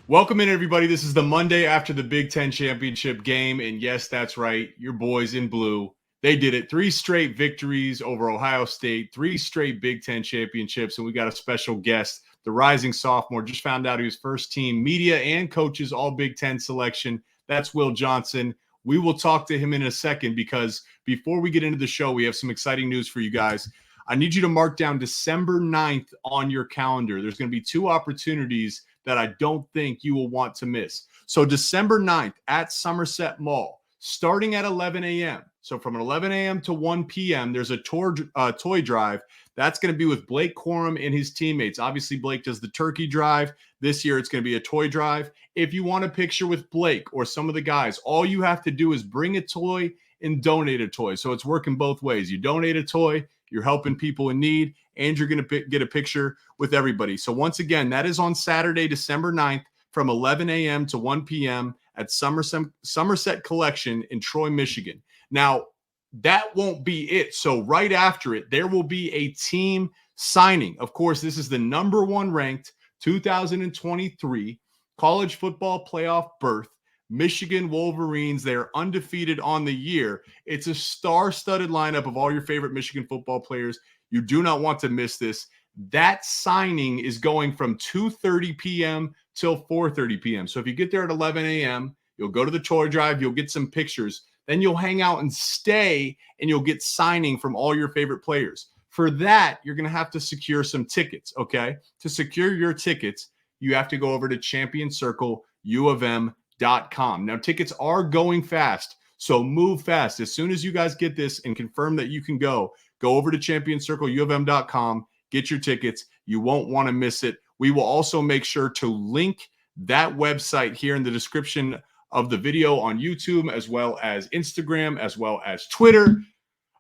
Welcome in, everybody. This is the Monday after the Big Ten championship game. And yes, that's right. Your boys in blue. They did it. 3 straight victories over Ohio State, 3 straight Big Ten championships. And we got a special guest, the rising sophomore. Just found out he was first team media and coaches all Big Ten selection. That's Will Johnson. We will talk to him in a second because before we get into the show, we have some exciting news for you guys. I need you to mark down December 9th on your calendar. There's going to be 2 opportunities that I don't think you will want to miss. So December 9th at Somerset Mall, starting at 11 a.m. So from 11 a.m. to 1 p.m., there's a toy drive. That's going to be with Blake Corum and his teammates. Obviously, Blake does the turkey drive. This year, it's going to be a toy drive. If you want a picture with Blake or some of the guys, all you have to do is bring a toy and donate a toy. So it's working both ways. You donate a toy, you're helping people in need, and you're going to get a picture with everybody. So once again, that is on Saturday, December 9th from 11 a.m. to 1 p.m. at Somerset Collection in Troy, Michigan. Now, that won't be it. So right after it, there will be a team signing. Of course, this is the number 1 ranked 2023 college football playoff berth. Michigan Wolverines, they're undefeated on the year. It's a star-studded lineup of all your favorite Michigan football players. You do not want to miss this. That signing is going from 2:30 p.m. till 4:30 p.m. So if you get there at 11 a.m., you'll go to the toy drive, you'll get some pictures, then you'll hang out and stay, and you'll get signing from all your favorite players. For that, you're going to have to secure some tickets, okay? To secure your tickets, you have to go over to championcircleufm.com. Now, tickets are going fast, so move fast. As soon as you guys get this and confirm that you can go over to championcircleufm.com, get your tickets. You won't want to miss it. We will also make sure to link that website here in the description of the video on YouTube, as well as Instagram, as well as Twitter.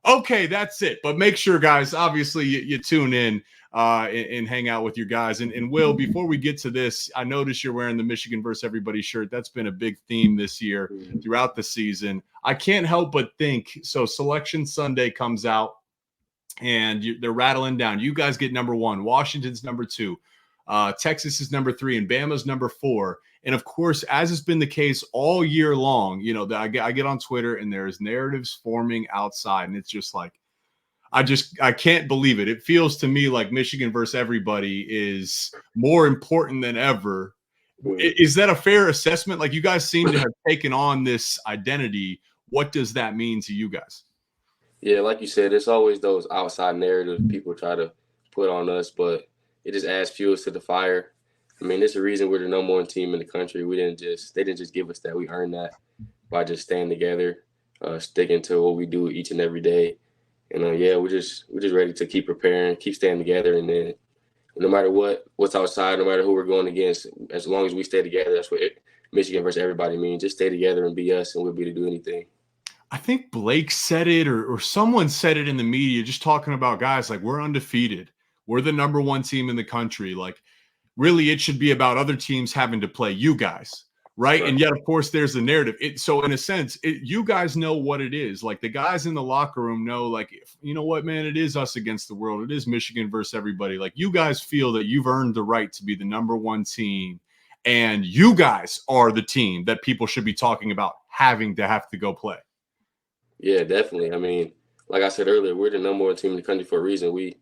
Okay, that's it. But make sure, guys, obviously you tune in and hang out with your guys. And Will, before we get to this, I noticed you're wearing the Michigan versus Everybody shirt. That's been a big theme this year throughout the season. I can't help but think, so Selection Sunday comes out, and they're rattling down. You guys get number 1. Washington's number 2. Texas is number 3, and Bama's number 4. And of course, as has been the case all year long, you know, I get on Twitter and there's narratives forming outside, and it's just like, I can't believe it. It feels to me like Michigan versus Everybody is more important than ever. Is that a fair assessment? Like, you guys seem to have taken on this identity. What does that mean to you guys? Yeah, like you said, it's always those outside narratives people try to put on us, but it just adds fuel to the fire. I mean, there's a reason we're the number 1 team in the country. They didn't just give us that. We earned that by just staying together, sticking to what we do each and every day. And we're just ready to keep preparing, keep staying together, and then no matter what's outside, no matter who we're going against, as long as we stay together, that's what Michigan versus Everybody means. Just stay together and be us, and we'll be to do anything. I think Blake said it or someone said it in the media, just talking about guys like, we're undefeated. We're the number 1 team in the country. Like, really, it should be about other teams having to play you guys, right? And yet, of course, there's the narrative. So in a sense, you guys know what it is. Like, the guys in the locker room know, like, you know what, man, it is us against the world. It is Michigan versus Everybody. Like, you guys feel that you've earned the right to be the number 1 team, and you guys are the team that people should be talking about having to go play. Yeah, definitely. I mean, like I said earlier, we're the number 1 team in the country for a reason. We're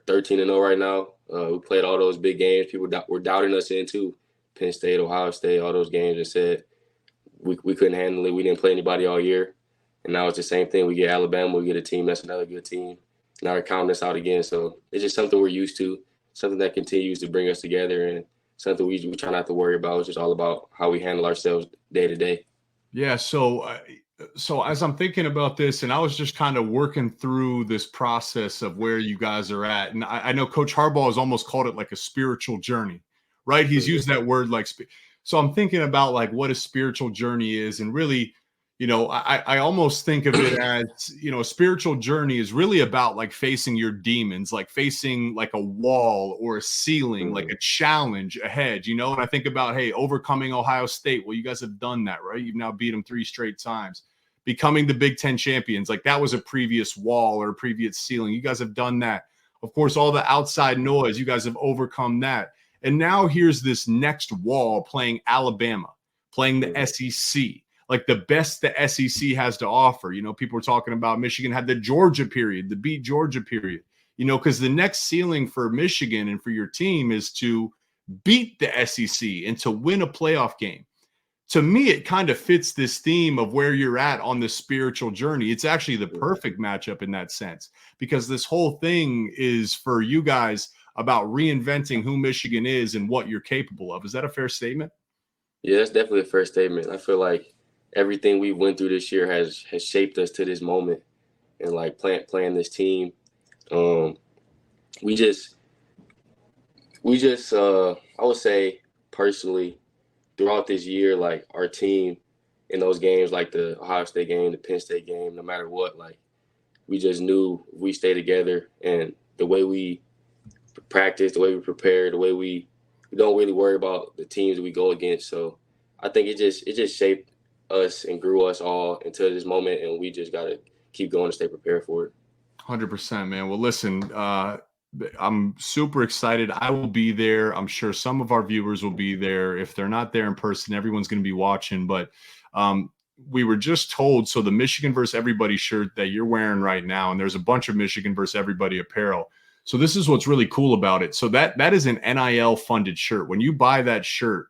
13-0 right now. We played all those big games. People were doubting us into Penn State, Ohio State, all those games, and said we couldn't handle it. We didn't play anybody all year. And now it's the same thing. We get Alabama, we get a team that's another good team. Now they're counting us out again. So it's just something we're used to, something that continues to bring us together, and something we try not to worry about. It's just all about how we handle ourselves day to day. Yeah, so as I'm thinking about this, and I was just kind of working through this process of where you guys are at, and I know Coach Harbaugh has almost called it like a spiritual journey, right? He's used that word like, so I'm thinking about like what a spiritual journey is, and really, you know, I almost think of it as, you know, a spiritual journey is really about like facing your demons, like facing like a wall or a ceiling, like a challenge ahead, you know? And I think about, hey, overcoming Ohio State. Well, you guys have done that, right? You've now beat them 3 straight times. Becoming the Big Ten champions, like that was a previous wall or a previous ceiling. You guys have done that. Of course, all the outside noise, you guys have overcome that. And now here's this next wall playing Alabama, playing the SEC, like the best the SEC has to offer. People were talking about Michigan had the Georgia period, the beat Georgia period, because the next ceiling for Michigan and for your team is to beat the SEC and to win a playoff game. To me, it kind of fits this theme of where you're at on the spiritual journey. It's actually the perfect matchup in that sense, because this whole thing is for you guys about reinventing who Michigan is and what you're capable of. Is that a fair statement? Yeah, that's definitely a fair statement. I feel like everything we went through this year has shaped us to this moment, and like playing this team. We just I would say personally, throughout this year, like our team in those games, like the Ohio State game, the Penn State game, no matter what, like we just knew we stay together, and the way we practice, the way we prepare, the way we don't really worry about the teams that we go against. So I think it just shaped us and grew us all into this moment, and we just gotta keep going to stay prepared for it. 100%, man. Well, listen, I'm super excited. I will be there. I'm sure some of our viewers will be there. If they're not there in person, everyone's going to be watching. But we were just told, so the Michigan versus Everybody shirt that you're wearing right now, and there's a bunch of Michigan versus Everybody apparel. So this is what's really cool about it. So that is an NIL funded shirt. When you buy that shirt,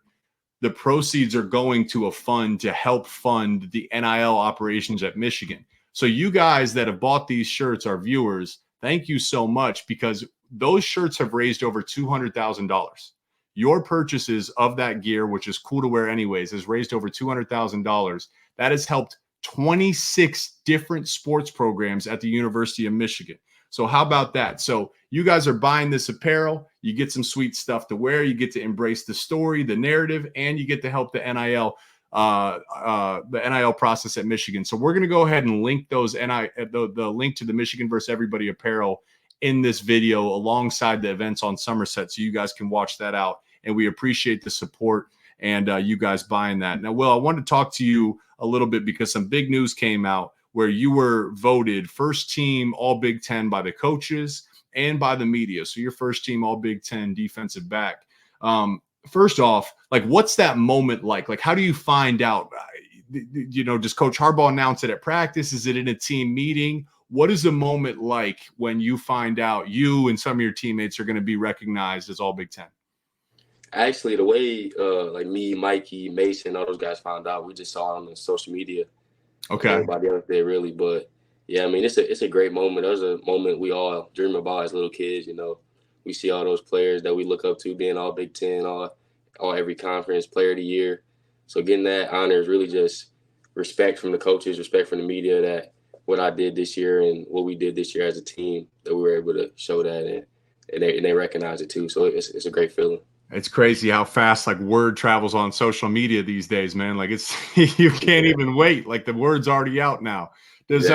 the proceeds are going to a fund to help fund the NIL operations at Michigan. So you guys that have bought these shirts, our viewers, thank you so much, because those shirts have raised over $200,000. Your purchases of that gear, which is cool to wear anyways, has raised over $200,000. That has helped 26 different sports programs at the University of Michigan. So how about that? So you guys are buying this apparel, you get some sweet stuff to wear, you get to embrace the story, the narrative, and you get to help the NIL process at Michigan. So we're going to go ahead and link those the link to the Michigan versus Everybody apparel in this video alongside the events on Somerset, so you guys can watch that out. And we appreciate the support and you guys buying that. Now, Will, I wanted to talk to you a little bit because some big news came out where you were voted first team All Big Ten by the coaches and by the media. So your first team All Big Ten defensive back. First off, like, what's that moment like? Like, how do you find out? Does Coach Harbaugh announce it at practice? Is it in a team meeting? What is the moment like when you find out you and some of your teammates are going to be recognized as All Big Ten? Actually, the way like me, Mikey, Mason, all those guys found out, we just saw it on the social media. Okay. Everybody else did really, but yeah, I mean, it's a great moment. There's a moment we all dream about as little kids. We see all those players that we look up to being All Big Ten, all every conference, Player of the Year. So getting that honor is really just respect from the coaches, respect from the media, that what I did this year and what we did this year as a team, that we were able to show that, and they recognize it too. So it's a great feeling. It's crazy how fast like word travels on social media these days, man. Like it's you can't even wait. Like the word's already out now. Does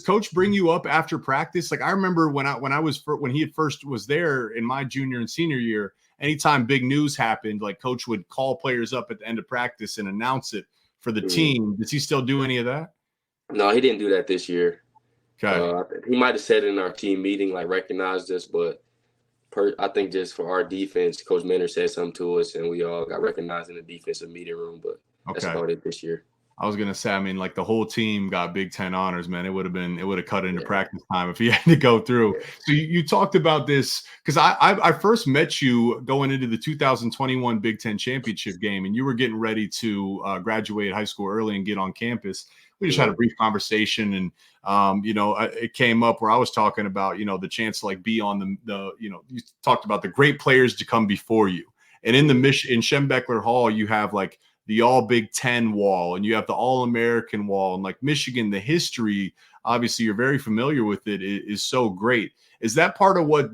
Coach bring you up after practice? Like I remember when he at first was there in my junior and senior year, anytime big news happened, like Coach would call players up at the end of practice and announce it for the team. Does he still do any of that? No, he didn't do that this year. Okay. He might have said it in our team meeting, like recognized us, but I think just for our defense, Coach Mentor said something to us, and we all got recognized in the defensive meeting room. But that's about it this year. I was gonna say, I mean, like the whole team got Big Ten honors, man. It would have cut into practice time if he had to go through. Yeah. So you talked about this because I first met you going into the 2021 Big Ten championship game, and you were getting ready to graduate high school early and get on campus. We just had a brief conversation, and it came up where I was talking about the chance to like be on the you talked about the great players to come before you, and in Schembechler Hall you have like the All Big Ten wall, and you have the All American wall, and like Michigan, the history, obviously you're very familiar with it, is so great. Is that part of what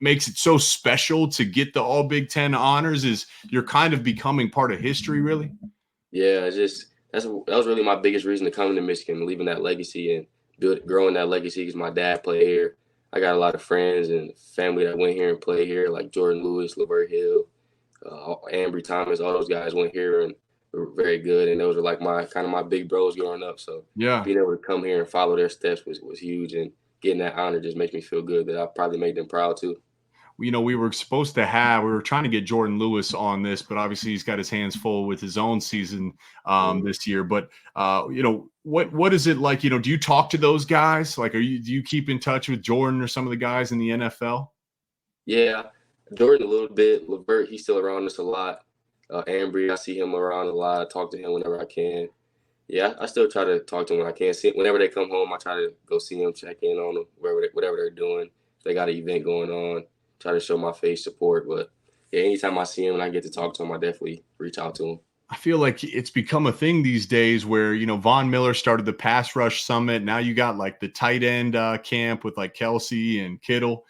makes it so special to get the All Big Ten honors? Is you're kind of becoming part of history, really? Yeah, that was really my biggest reason to come to Michigan, leaving that legacy and growing that legacy, because my dad played here. I got a lot of friends and family that went here and played here, like Jordan Lewis, LeVert Hill, Ambry Thomas. All those guys went here and were very good, and those were like my big bros growing up. So being able to come here and follow their steps was huge, and getting that honor just makes me feel good that I probably made them proud too. we were trying to get Jordan Lewis on this, but obviously he's got his hands full with his own season this year. But what is it like? Do you talk to those guys? Like, do you keep in touch with Jordan or some of the guys in the NFL? Yeah, Jordan a little bit. LeVert, he's still around us a lot. Ambry, I see him around a lot. I talk to him whenever I can. Yeah, I still try to talk to them when I can. Whenever they come home, I try to go see them, check in on them, whatever they're doing. If they got an event going on, try to show my face support. But yeah, anytime I see them and I get to talk to them, I definitely reach out to them. I feel like it's become a thing these days where, Von Miller started the pass rush summit. Now you got like the tight end camp with like Kelsey and Kittle.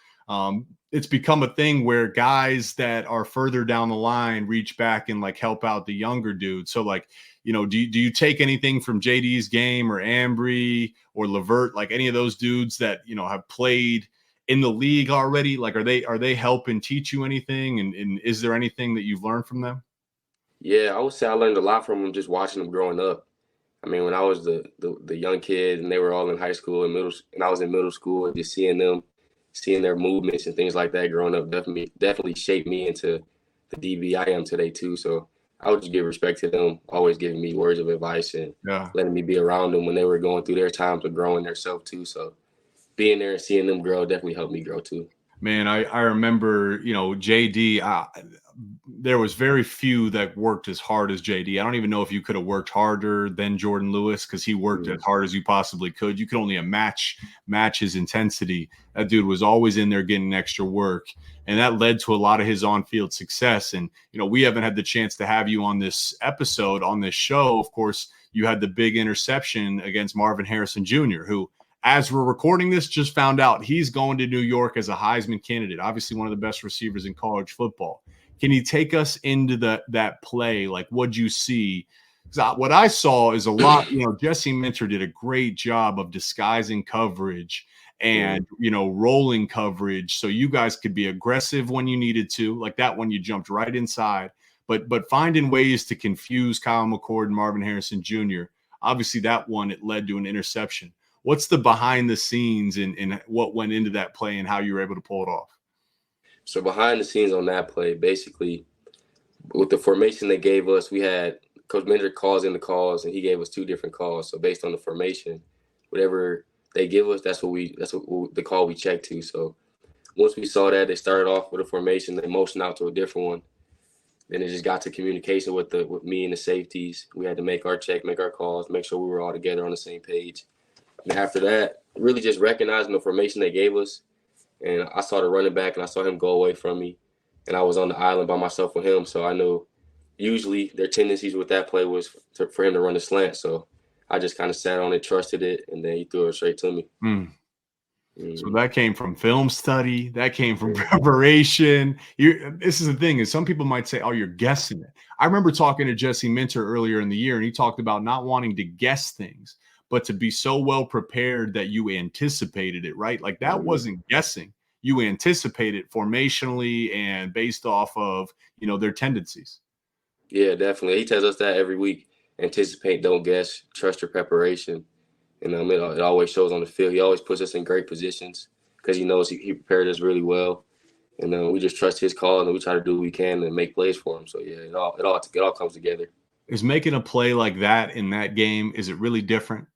It's become a thing where guys that are further down the line reach back and like help out the younger dudes. So like, do you take anything from JD's game or Ambry or LeVert, like any of those dudes that, have played in the league already? Like, are they helping teach you anything? And is there anything that you've learned from them? Yeah, I would say I learned a lot from them just watching them growing up. I mean, when I was the young kid and they were all in high school and I was in middle school, and just seeing their movements and things like that growing up definitely shaped me into the DB I am today too. So I would just give respect to them, always giving me words of advice and letting me be around them when they were going through their times of growing themselves too. So being there and seeing them grow definitely helped me grow too. Man, I remember, JD, there was very few that worked as hard as JD. I don't even know if you could have worked harder than Jordan Lewis because he worked as hard as you possibly could. You could only match his intensity. That dude was always in there getting extra work. And that led to a lot of his on-field success. And, we haven't had the chance to have you on this episode, on this show. Of course, you had the big interception against Marvin Harrison Jr., who, as we're recording this, just found out he's going to New York as a Heisman candidate, obviously one of the best receivers in college football. Can you take us into that play? Like, what'd you see? What I saw is a lot, Jesse Minter did a great job of disguising coverage and, rolling coverage so you guys could be aggressive when you needed to. Like that one, you jumped right inside. But finding ways to confuse Kyle McCord and Marvin Harrison Jr., obviously that one, it led to an interception. What's the behind the scenes and what went into that play and how you were able to pull it off? So behind the scenes on that play, basically with the formation they gave us, we had Coach Mentor calls in the calls and he gave us 2 different calls. So based on the formation, whatever they give us, that's what the call we check to. So once we saw that, they started off with a formation, they motioned out to a different one. Then it just got to communication with me and the safeties. We had to make our check, make our calls, make sure we were all together on the same page. And after that, really just recognizing the formation they gave us. And I saw the running back and I saw him go away from me. And I was on the island by myself with him. So I knew usually their tendencies with that play was for him to run the slant. So I just kind of sat on it, trusted it, and then he threw it straight to me. So that came from film study. That came from preparation. This is the thing is some people might say, oh, you're guessing it. I remember talking to Jesse Minter earlier in the year, and he talked about not wanting to guess things, but to be so well prepared that you anticipated it, right? Like that wasn't guessing. You anticipated formationally and based off of, their tendencies. Yeah, definitely. He tells us that every week. Anticipate, don't guess, trust your preparation. And it always shows on the field. He always puts us in great positions because he knows he prepared us really well. And we just trust his call and we try to do what we can and make plays for him. So, yeah, it all comes together. Is making a play like that in that game, is it really different?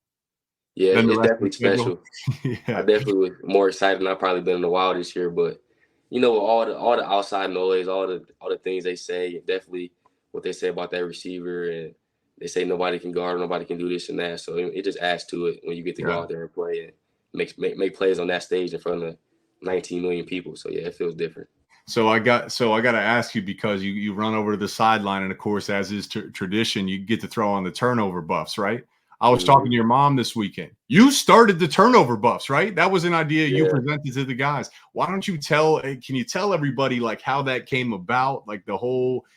Yeah, it's definitely special. Yeah. I definitely was more excited than I've probably been in a while this year. But, with all the outside noise, all the things they say, definitely what they say about that receiver, and they say nobody can guard, nobody can do this and that. So it just adds to it when you get to go out there and play and make plays on that stage in front of 19 million people. So, yeah, it feels different. So I got to ask you, because you run over to the sideline, and of course, as is tradition, you get to throw on the turnover buffs, right? I was talking to your mom this weekend. You started the turnover buffs, right? That was an idea you presented to the guys. Why don't you can you tell everybody like how that came about? Like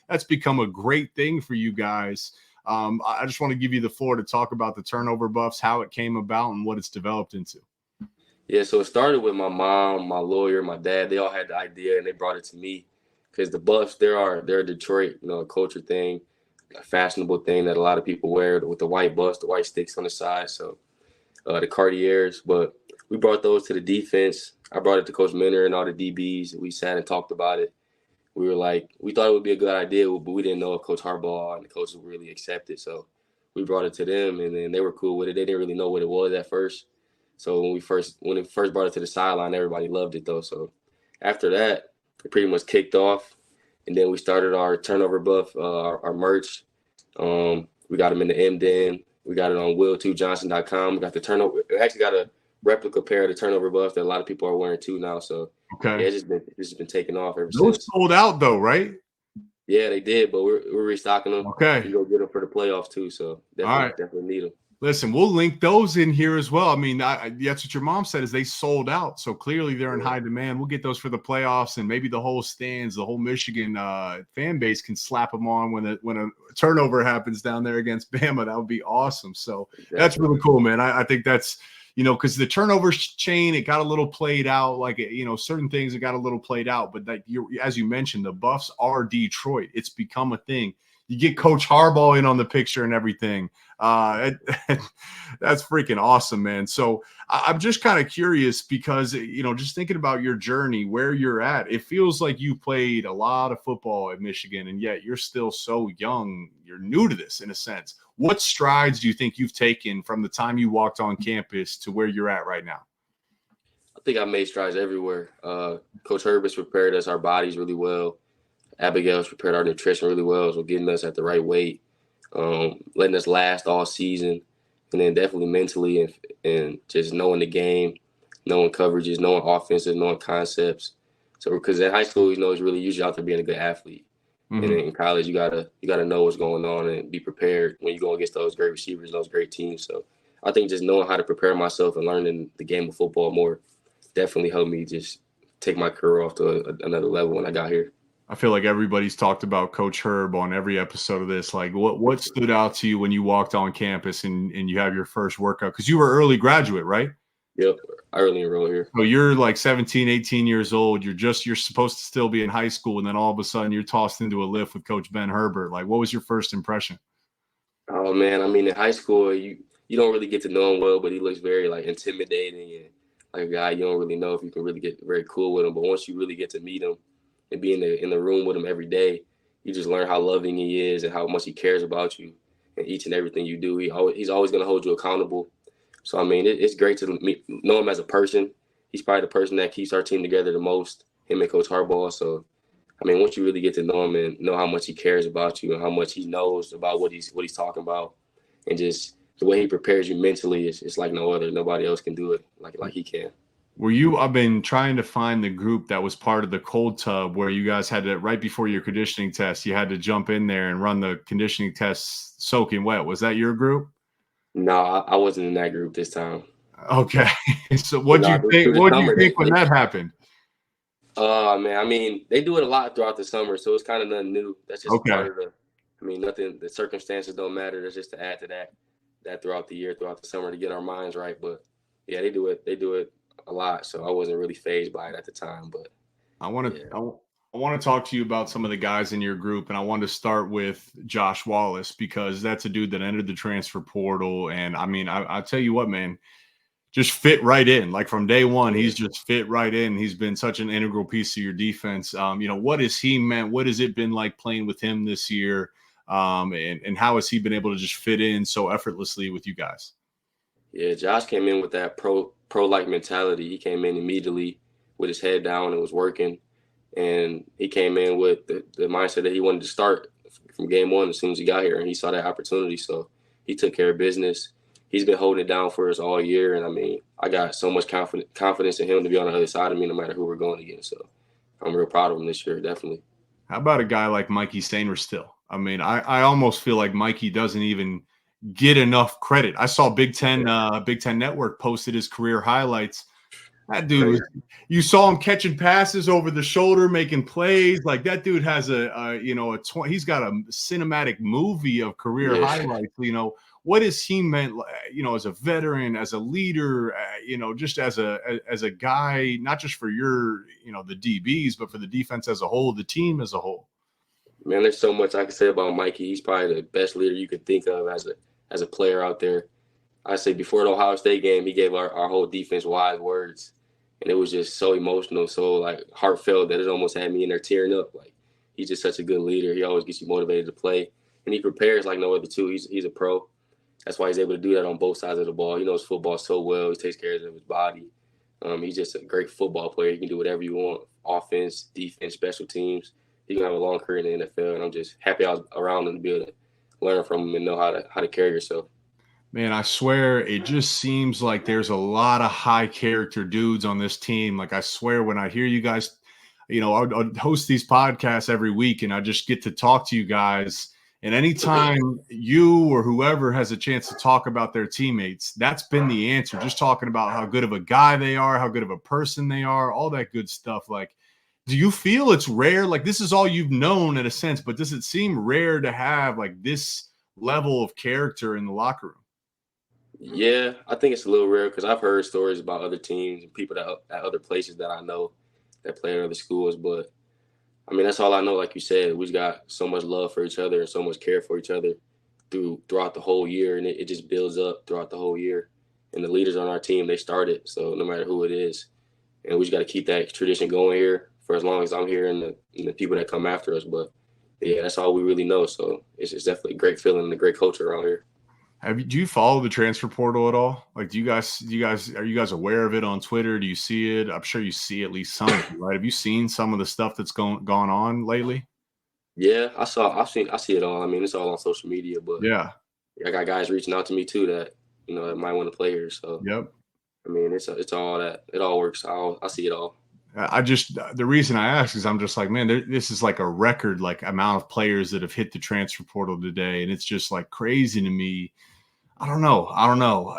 that's become a great thing for you guys. I just want to give you the floor to talk about the turnover buffs, how it came about and what it's developed into. Yeah, so it started with my mom, my lawyer, my dad. They all had the idea and they brought it to me because the buffs, they're a Detroit, a culture thing, a fashionable thing that a lot of people wear with the white buffs, the white sticks on the side. So the Cartiers, but we brought those to the defense. I brought it to Coach Minner and all the DBs. We sat and talked about it. We were like, we thought it would be a good idea, but we didn't know if Coach Harbaugh and the coaches would really accept it. So we brought it to them, and then they were cool with it. They didn't really know what it was at first. So when it first brought it to the sideline, everybody loved it though. So after that, it pretty much kicked off, and then we started our turnover buff, our merch. We got them in the Emden. We got it on will2johnson.com. We got the turnover. We actually got a replica pair of the turnover buff that a lot of people are wearing too now. So yeah, it's just been taking off ever since. Those sold out though, right? Yeah, they did, but we're restocking them. Okay. We go get them for the playoffs too. So definitely need them. Listen, we'll link those in here as well. I mean, that's what your mom said is they sold out. So clearly they're in high demand. We'll get those for the playoffs, and maybe the whole stands, the whole Michigan fan base can slap them on when a turnover happens down there against Bama. That would be awesome. So that's really cool, man. I think that's, because the turnover chain, it got a little played out. Like, certain things, it got a little played out. But like as you mentioned, the Buffs are Detroit. It's become a thing. You get Coach Harbaugh in on the picture and everything. That's freaking awesome, man. So I'm just kind of curious because, just thinking about your journey, where you're at, it feels like you played a lot of football at Michigan, and yet you're still so young. You're new to this in a sense. What strides do you think you've taken from the time you walked on campus to where you're at right now? I think I made strides everywhere. Coach Herbert's prepared us, our bodies really well. Abigail's prepared our nutrition really well, so getting us at the right weight, letting us last all season, and then definitely mentally and just knowing the game, knowing coverages, knowing offenses, knowing concepts. So because in high school, it's really usually out there being a good athlete, and then in college you gotta know what's going on and be prepared when you go against those great receivers, those great teams. So I think just knowing how to prepare myself and learning the game of football more definitely helped me just take my career off to another level when I got here. I feel like everybody's talked about Coach Herb on every episode of this. Like, what stood out to you when you walked on campus and you have your first workout? Because you were early graduate, right? Yep, I early enrolled here. So you're like 17, 18 years old. You're supposed to still be in high school, and then all of a sudden you're tossed into a lift with Coach Ben Herbert. Like, what was your first impression? Oh man, I mean, in high school you don't really get to know him well, but he looks very like intimidating and like a guy you don't really know if you can really get very cool with him. But once you really get to meet him and be in the room with him every day, you just learn how loving he is and how much he cares about you and each and everything you do. He's always going to hold you accountable. So, I mean, it's great to know him as a person. He's probably the person that keeps our team together the most, him and Coach Harbaugh. So, I mean, once you really get to know him and know how much he cares about you and how much he knows about what he's talking about and just the way he prepares you mentally, it's like no other. Nobody else can do it like he can. I've been trying to find the group that was part of the cold tub where you guys had to, right before your conditioning test, you had to jump in there and run the conditioning test soaking wet. Was that your group? No, I wasn't in that group this time. Okay. So what do you think when that happened? Man, I mean, they do it a lot throughout the summer, so it's kind of nothing new. That's just part of nothing, the circumstances don't matter. That's just to add to that throughout the year, throughout the summer to get our minds right. But yeah, they do it a lot, so I wasn't really fazed by it at the time. But I want to talk to you about some of the guys in your group, and I want to start with Josh Wallace because that's a dude that entered the transfer portal, and I mean, I tell you what, man, just fit right in. Like from day one, he's just fit right in. He's been such an integral piece of your defense. What has he meant? What has it been like playing with him this year? And how has he been able to just fit in so effortlessly with you guys? Yeah, Josh came in with that pro-like mentality. He came in immediately with his head down and was working. And he came in with the mindset that he wanted to start from game one as soon as he got here. And he saw that opportunity. So he took care of business. He's been holding it down for us all year. And, I mean, I got so much confidence in him to be on the other side of me no matter who we're going against. So I'm real proud of him this year, definitely. How about a guy like Mikey Stainer still? I mean, I almost feel like Mikey doesn't even get enough credit. I saw Big Ten Network posted his career highlights. That dude, you saw him catching passes over the shoulder, making plays. Like that dude has he's got a cinematic movie of career highlights. What has he meant, as a veteran, as a leader, just as a guy, not just for your, the DBs, but for the defense as a whole, the team as a whole. Man, there's so much I can say about Mikey. He's probably the best leader you could think of as a player out there. I say before the Ohio State game, he gave our whole defense wise words. and it was just so emotional, so like heartfelt that it almost had me in there tearing up. Like, he's just such a good leader. He always gets you motivated to play, and he prepares like no other two. He's a pro. That's why he's able to do that on both sides of the ball. He knows football so well. He takes care of his body. He's just a great football player. He can do whatever you want: offense, defense, special teams. He can have a long career in the NFL, and I'm just happy I was around him to be able to learn from him and know how to carry yourself. Man, I swear it just seems like there's a lot of high character dudes on this team. Like, I swear when I hear you guys, I'd host these podcasts every week and I just get to talk to you guys. And anytime you or whoever has a chance to talk about their teammates, that's been the answer. Just talking about how good of a guy they are, how good of a person they are, all that good stuff. Like, do you feel it's rare? Like, this is all you've known in a sense, but does it seem rare to have like this level of character in the locker room? Yeah, I think it's a little rare because I've heard stories about other teams and people that at other places that I know that play at other schools. But I mean, that's all I know. Like you said, we just got so much love for each other and so much care for each other throughout the whole year, and it just builds up throughout the whole year. And the leaders on our team, they started, so no matter who it is, and we just got to keep that tradition going here for as long as I'm here and the people that come after us. But yeah, that's all we really know. So it's definitely a great feeling and a great culture around here. Do you follow the transfer portal at all? Like, are you guys aware of it on Twitter? Do you see it? I'm sure you see at least some of it, right? Have you seen some of the stuff that's gone on lately? Yeah, I see it all. I mean, it's all on social media, but Yeah. I got guys reaching out to me too that that might want to play here. So Yep. I mean, it's all that. It all works. I see it all. The reason I ask is I'm just like, man, this is like a record like amount of players that have hit the transfer portal today, and it's just like crazy to me. I don't know.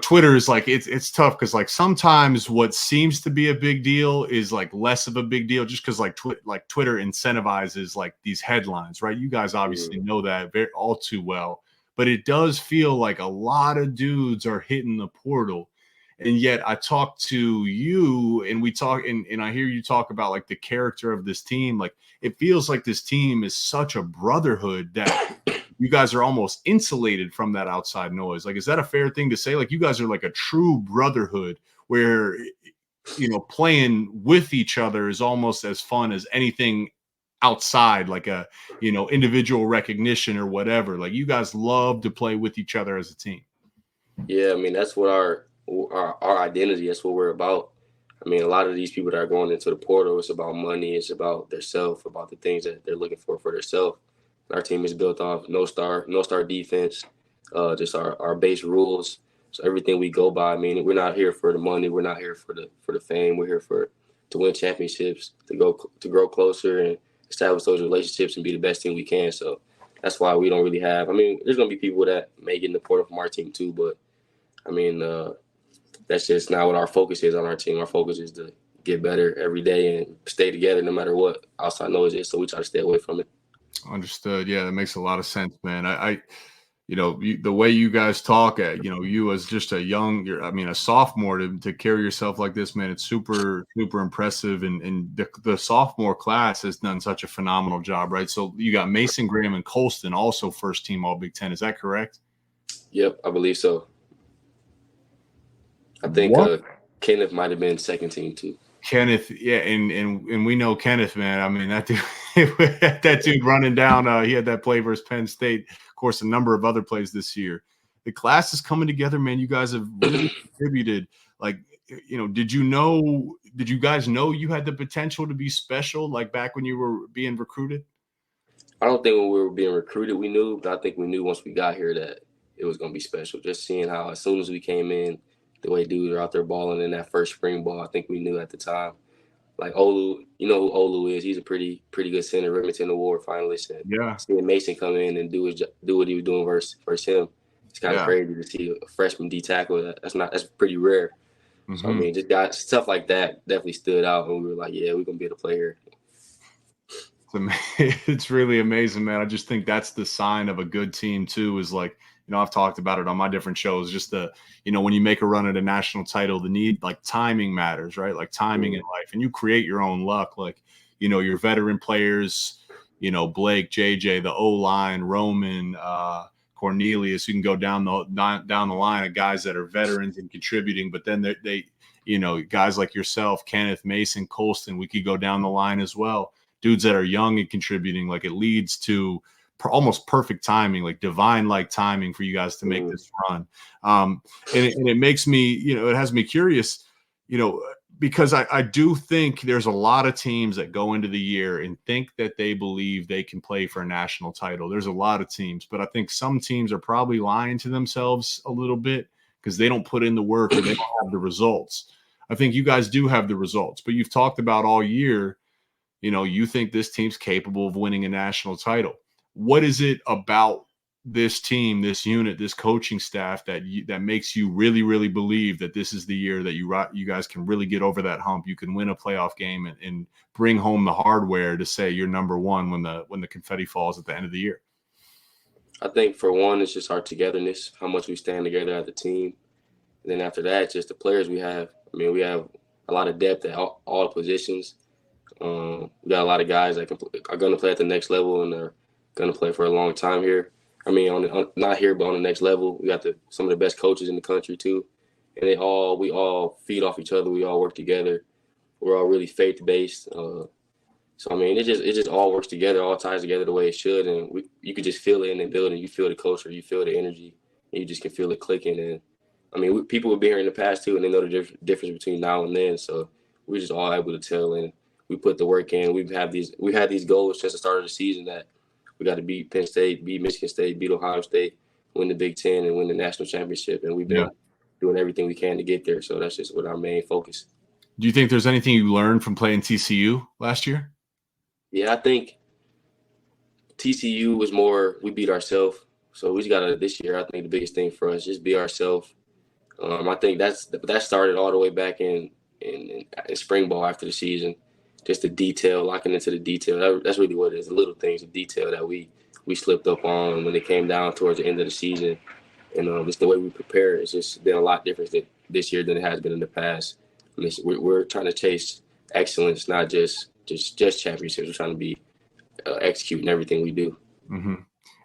Twitter is like it's tough because like sometimes what seems to be a big deal is like less of a big deal just because like Twitter incentivizes like these headlines, right? You guys obviously know that all too well, but it does feel like a lot of dudes are hitting the portal. And yet I talk to you and we talk and I hear you talk about like the character of this team. Like, it feels like this team is such a brotherhood that you guys are almost insulated from that outside noise. Like, is that a fair thing to say? Like, you guys are like a true brotherhood where, playing with each other is almost as fun as anything outside, like a, individual recognition or whatever. Like, you guys love to play with each other as a team. Yeah, I mean, that's what our identity. That's what we're about. I mean, a lot of these people that are going into the portal, it's about money. It's about their self, about the things that they're looking for their self. Our team is built off no star defense, just our base rules. So everything we go by. I mean, we're not here for the money. We're not here for the fame. We're here to win championships, to grow closer and establish those relationships and be the best team we can. So that's why we don't really have. I mean, there's gonna be people that may get in the portal from our team too, but I mean, that's just not what our focus is on our team. Our focus is to get better every day and stay together no matter what outside noise is. So we try to stay away from it. Understood. Yeah, that makes a lot of sense, man. The way you guys talk, you as just a sophomore to carry yourself like this, man, it's super, super impressive. And the sophomore class has done such a phenomenal job, right? So you got Mason, Graham, and Colston also first team All Big Ten. Is that correct? Yep, I believe so. I think Kenneth might have been second team too. Kenneth, yeah, and we know Kenneth, man. I mean, that dude, that dude running down. He had that play versus Penn State. Of course, a number of other plays this year. The class is coming together, man. You guys have really contributed. Like, did you guys know you had the potential to be special, like back when you were being recruited? I don't think when we were being recruited we knew, but I think we knew once we got here that it was going to be special. Just seeing how as soon as we came in, the way dudes are out there balling in that first spring ball, I think we knew at the time. Like Olu, you know who Olu is. He's a pretty good center, Remington Award finalist. And Yeah. seeing Mason come in and do what he was doing versus him, it's kind of crazy to see a freshman D tackle. That's pretty rare. Mm-hmm. So I mean, just got stuff like that definitely stood out, and we were like, yeah, we're gonna be able to play here. It's really amazing, man. I just think that's the sign of a good team too. Is like, I've talked about it on my different shows. Just when you make a run at a national title, like timing matters, right? Like timing in life, and you create your own luck. Like, your veteran players, Blake, JJ, the O line, Roman, Cornelius. You can go down the line of guys that are veterans and contributing, but then they guys like yourself, Kenneth, Mason, Colston, we could go down the line as well. Dudes that are young and contributing, like it leads to almost perfect timing, like divine-like timing for you guys to make this run. And it makes me, it has me curious, because I do think there's a lot of teams that go into the year and think that they believe they can play for a national title. There's a lot of teams, but I think some teams are probably lying to themselves a little bit because they don't put in the work or they don't have the results. I think you guys do have the results, but you've talked about all year, you think this team's capable of winning a national title. What is it about this team, this unit, this coaching staff that makes you really, really believe that this is the year that you guys can really get over that hump? You can win a playoff game and bring home the hardware to say you're number one when the confetti falls at the end of the year. I think for one, it's just our togetherness, how much we stand together as a team. And then after that, just the players we have. I mean, we have a lot of depth at all the positions. We got a lot of guys that are going to play at the next level and are going to play for a long time here. I mean, not here, but on the next level. We got some of the best coaches in the country too, and we all feed off each other. We all work together. We're all really faith-based. So I mean, it just all works together, all ties together the way it should, and you could just feel it in the building. You feel the culture, you feel the energy, and you just can feel it clicking. And I mean, people have been here in the past too, and they know the difference between now and then. So we're just all able to tell, and we put the work in. We've had these goals since the start of the season that we got to beat Penn State, beat Michigan State, beat Ohio State, win the Big Ten, and win the national championship. And we've been doing everything we can to get there. So that's just what our main focus. Do you think there's anything you learned from playing TCU last year? Yeah, I think TCU was more we beat ourselves. So we just got to this year. I think the biggest thing for us just be ourselves. I think that started all the way back in spring ball after the season. Just the detail, locking into the detail. That's really what it is. The little things, the detail that we slipped up on when it came down towards the end of the season. And just the way we prepare, it's just been a lot different this year than it has been in the past. I mean, we're trying to chase excellence, not just championships. We're trying to be executing everything we do. Mm-hmm.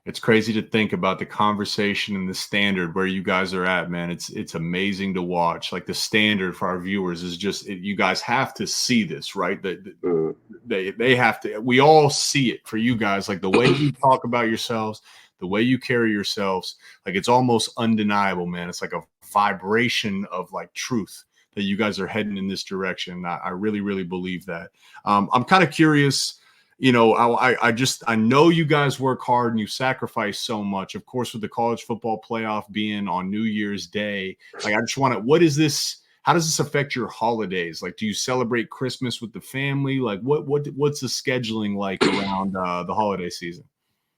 It's crazy to think about the conversation and the standard where you guys are at, man. It's amazing to watch. Like the standard for our viewers is just you guys have to see this, right? They have to. We all see it for you guys. Like the way you talk about yourselves, the way you carry yourselves, like it's almost undeniable, man. It's like a vibration of like truth that you guys are heading in this direction. I really, really believe that. I'm kind of curious. I know you guys work hard and you sacrifice so much. Of course, with the college football playoff being on New Year's Day, like I just want to. How does this affect your holidays? Like, do you celebrate Christmas with the family? Like, what's the scheduling like around the holiday season?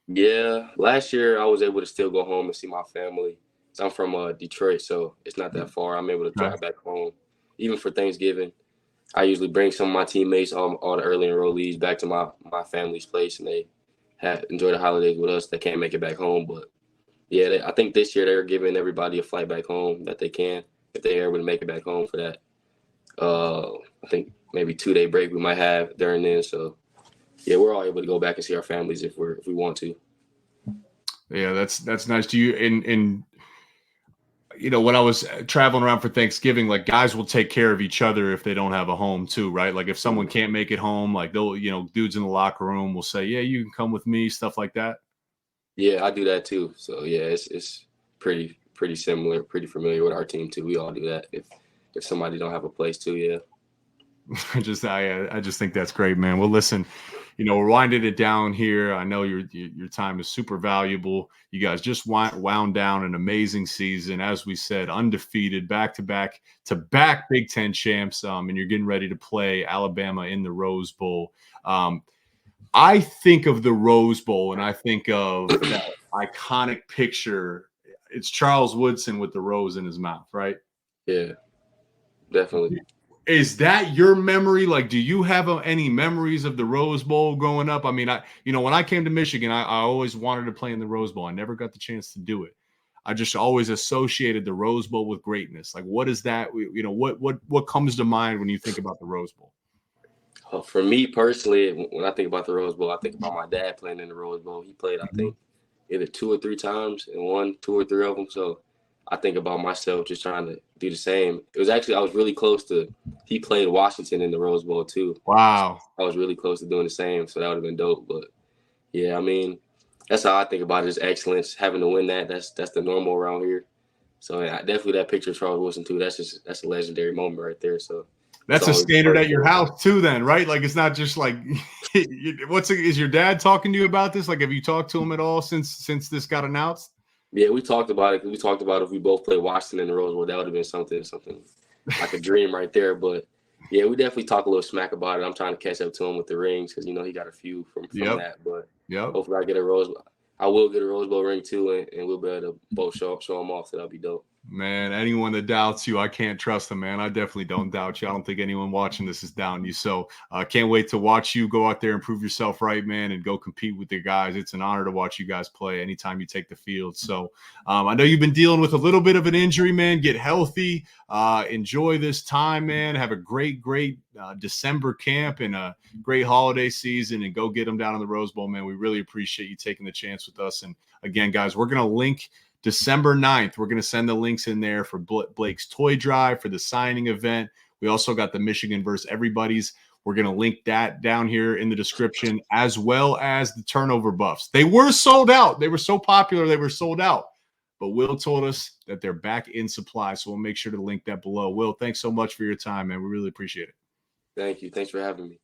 Yeah, last year I was able to still go home and see my family. So I'm from Detroit, so it's not that far. I'm able to drive back home, even for Thanksgiving. I usually bring some of my teammates, all the early enrollees, back to my family's place, and they enjoy the holidays with us. They can't make it back home, but yeah, I think this year they're giving everybody a flight back home that they can, if they're able to make it back home for that. I think maybe 2-day break we might have during then. So yeah, we're all able to go back and see our families if we want to. Yeah, that's nice. Do you when I was traveling around for Thanksgiving, like guys will take care of each other if they don't have a home too, right? Like if someone can't make it home, like they'll, dudes in the locker room will say, yeah, you can come with me, stuff like that. Yeah, I do that too. So yeah, it's pretty similar, pretty familiar with our team too. We all do that if somebody don't have a place too. Yeah. I just think that's great, man. Well, listen, we're winding it down here. I know your time is super valuable. You guys just wound down an amazing season. As we said, undefeated, back-to-back Big Ten champs, and you're getting ready to play Alabama in the Rose Bowl. I think of the Rose Bowl, and I think of that iconic picture. It's Charles Woodson with the rose in his mouth, right? Yeah, definitely. Is that your memory? Like, do you have any memories of the Rose Bowl growing up? I mean, when I came to Michigan, I always wanted to play in the Rose Bowl. I never got the chance to do it. I just always associated the Rose Bowl with greatness. Like, what is that? What comes to mind when you think about the Rose Bowl? For me personally, when I think about the Rose Bowl, I think about my dad playing in the Rose Bowl. He played, I think, either 2 or 3 times and won 2 or 3 of them. So I think about myself just trying to do the same. It was actually, I was really close to, he played Washington in the Rose Bowl too. Wow. I was really close to doing the same, so that would have been dope. But yeah, I mean, that's how I think about it, is excellence, having to win that. That's the normal around here. So yeah, definitely that picture of Charles Wilson too. That's a legendary moment right there. So That's a standard at your house too, then, right? Like, it's not just like, is your dad talking to you about this? Like, have you talked to him at all since this got announced? Yeah, we talked about it. We talked about if we both played Washington in the Rose Bowl, that would have been something like a dream right there. But yeah, we definitely talk a little smack about it. I'm trying to catch up to him with the rings because he got a few from that. But hopefully I get a Rose Bowl. I will get a Rose Bowl ring too, and we'll be able to both show them off. So that'll be dope. Man, anyone that doubts you, I can't trust them, man. I definitely don't doubt you. I don't think anyone watching this is doubting you. So I can't wait to watch you go out there and prove yourself right, man, and go compete with the guys. It's an honor to watch you guys play anytime you take the field. So I know you've been dealing with a little bit of an injury, man. Get healthy. Enjoy this time, man. Have a great December camp and a great holiday season, and go get them down in the Rose Bowl, man. We really appreciate you taking the chance with us. And again, guys, we're going to link December 9th. We're going to send the links in there for Blake's toy drive, for the signing event. We also got the Michigan versus Everybody's. We're going to link that down here in the description, as well as the turnover buffs. They were sold out. They were so popular, they were sold out. But Will told us that they're back in supply, so we'll make sure to link that below. Will, thanks so much for your time, man. We really appreciate it. Thank you. Thanks for having me.